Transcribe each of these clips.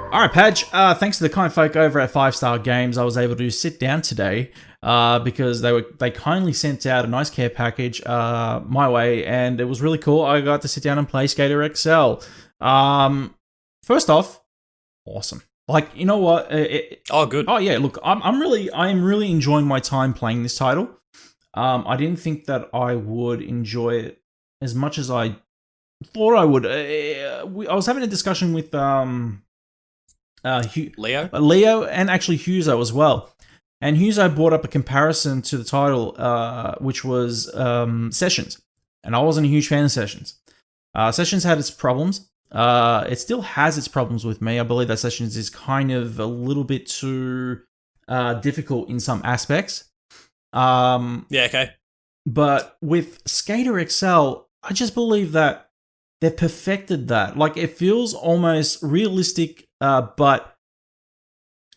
All right, Padge. Thanks to the kind folk over at 5 Star Games, I was able to sit down today because they kindly sent out a nice care package my way, and it was really cool. I got to sit down and play Skater XL. First off, awesome. Like, you know what? Good. Oh yeah, look, I am really enjoying my time playing this title. I didn't think that I would enjoy it as much as I thought I would. I was having a discussion with Leo, and actually Huzo as well. And Huzo brought up a comparison to the title, which was Sessions, and I wasn't a huge fan of Sessions. Sessions had its problems. It still has its problems with me. I believe that Sessions is kind of a little bit too difficult in some aspects. Okay. But with Skater XL, I just believe that they've perfected that. Like, it feels almost realistic, but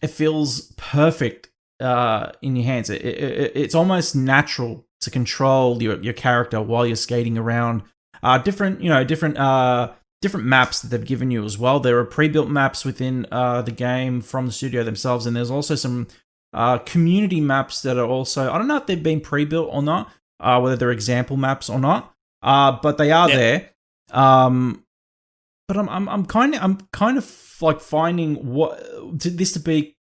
it feels perfect in your hands. It's almost natural to control your character while you're skating around. Different maps that they've given you as well. There are pre-built maps within the game from the studio themselves, and there's also some community maps that are also, I don't know if they've been pre-built or not, whether they're example maps or not, but they are there. But I'm kind of like finding this to be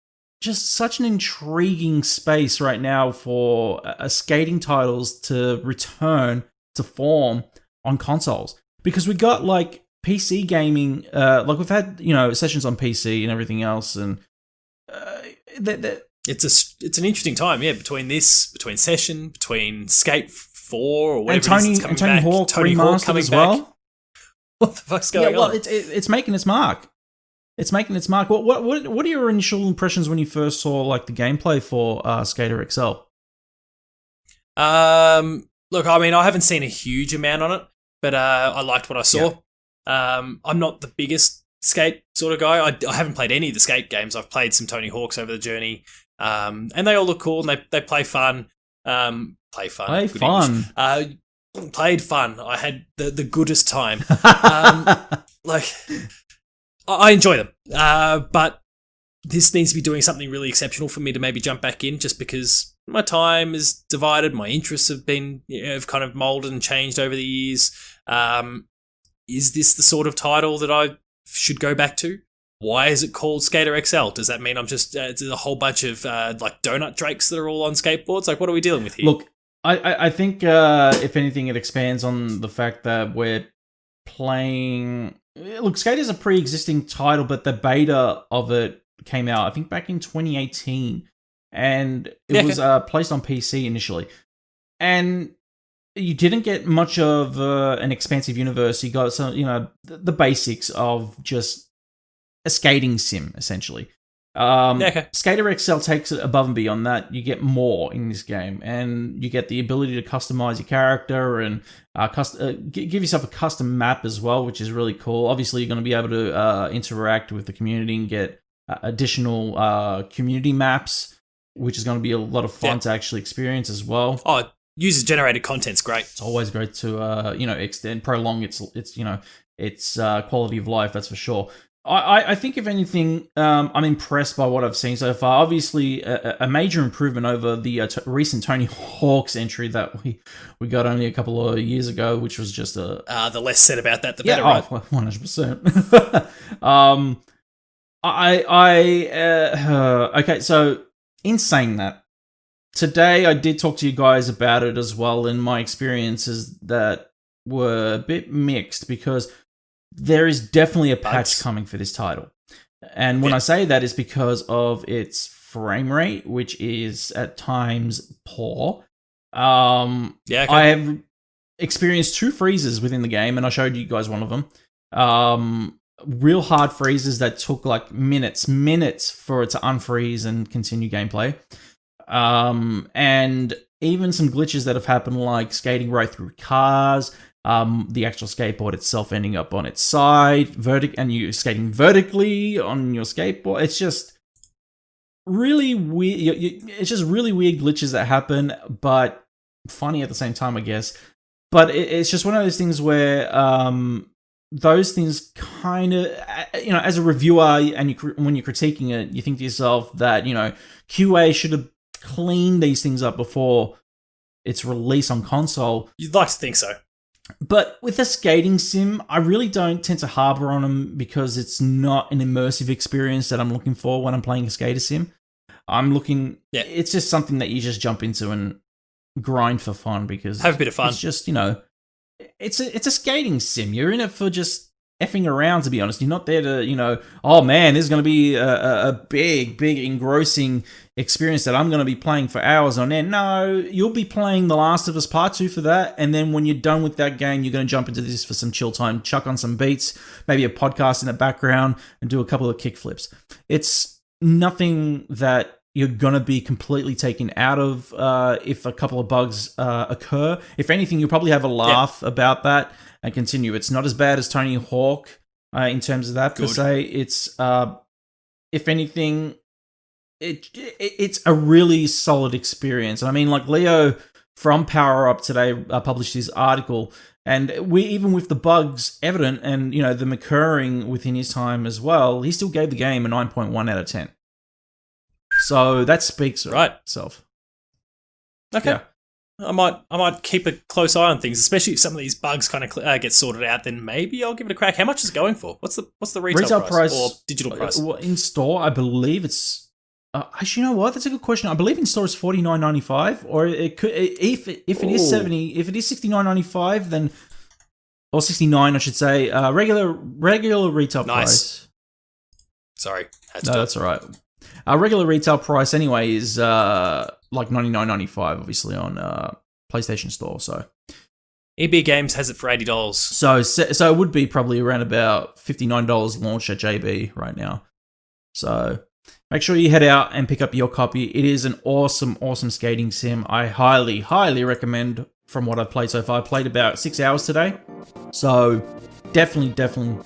just such an intriguing space right now for skating titles to return to form on consoles, because we got like PC gaming, like we've had sessions on PC and everything else, and it's an interesting time, between Session, between Skate 4 or whatever and it is coming Tony back. Hawk Tony remastered Hawk coming as well. Back. What the fuck's going on? It's making its mark. It's making its mark. What are your initial impressions when you first saw like the gameplay for Skater XL? Look, I mean, I haven't seen a huge amount on it, but I liked what I saw. Yeah. I'm not the biggest skate sort of guy. I haven't played any of the skate games. I've played some Tony Hawks over the journey, and they all look cool and they play fun. Played fun. I had the goodest time. I enjoy them. But this needs to be doing something really exceptional for me to maybe jump back in, just because my time is divided. My interests have been, have kind of molded and changed over the years. Is this the sort of title that I should go back to? Why is it called Skater XL? Does that mean I'm just it's a whole bunch of like donut drakes that are all on skateboards? Like, what are we dealing with here? Look, I think if anything, it expands on the fact that we're playing. Look, Skate is a pre-existing title, but the beta of it came out, I think, back in 2018, and it was placed on PC initially, and you didn't get much of an expansive universe. You got some, the basics of just a skating sim, essentially. Skater XL takes it above and beyond that. You get more in this game, and you get the ability to customize your character and give yourself a custom map as well, which is really cool. Obviously, you're going to be able to interact with the community and get additional community maps, which is going to be a lot of fun to actually experience as well. Oh, user-generated content's great. It's always great to prolong its quality of life. That's for sure. I think, if anything, I'm impressed by what I've seen so far. Obviously, a major improvement over the recent Tony Hawk's entry that we got only a couple of years ago, which was just a... the less said about that, the better, right? 100%. Okay, so in saying that, today I did talk to you guys about it as well, and my experiences that were a bit mixed, because there is definitely a patch coming for this title. And when I say that, is because of its frame rate, which is at times poor. I have experienced 2 freezes within the game, and I showed you guys one of them. Real hard freezes that took like minutes for it to unfreeze and continue gameplay. And even some glitches that have happened, like skating right through cars, the actual skateboard itself ending up on its side, and you skating vertically on your skateboard. It's just really weird. It's just really weird glitches that happen, but funny at the same time, I guess. But it's just one of those things where those things kind of, as a reviewer, and when you're critiquing it, you think to yourself that, QA should have cleaned these things up before its release on console. You'd like to think so. But with a skating sim, I really don't tend to harbor on them because it's not an immersive experience that I'm looking for when I'm playing a skater sim. It's just something that you just jump into and grind for fun because have a bit of fun. It's just, it's a skating sim. You're in it for just effing around, to be honest. You're not there to, oh man, this is going to be a big, engrossing experience that I'm going to be playing for hours on end. No, you'll be playing The Last of Us Part 2 for that, and then when you're done with that game, you're going to jump into this for some chill time, chuck on some beats, maybe a podcast in the background, and do a couple of kick flips. It's nothing that you're going to be completely taken out of if a couple of bugs occur. If anything, you'll probably have a laugh about that and continue. It's not as bad as Tony Hawk in terms of that per se. It's, if anything, it's a really solid experience. And I mean, like Leo from Power Up today published his article, and even with the bugs evident and, them occurring within his time as well, he still gave the game a 9.1 out of 10. So that speaks for itself. Okay. Yeah. I might keep a close eye on things, especially if some of these bugs kind of get sorted out. Then maybe I'll give it a crack. How much is it going for? What's the retail price or digital price? Well, in store, I believe it's. Actually, you know what? That's a good question. I believe in store it's $49.95, or it could if it is $69.95, then or $69, I should say. Regular retail price. Sorry, that's all right. Regular retail price anyway is like $99.95, obviously on PlayStation Store. So EB Games has it for $80. So it would be probably around about $59 launched at JB right now. So make sure you head out and pick up your copy. It is an awesome skating sim. I highly recommend. From what I've played so far, I played about 6 hours today. So definitely.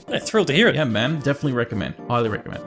Yeah, thrilled to hear it. Yeah, man. Definitely recommend. Highly recommend.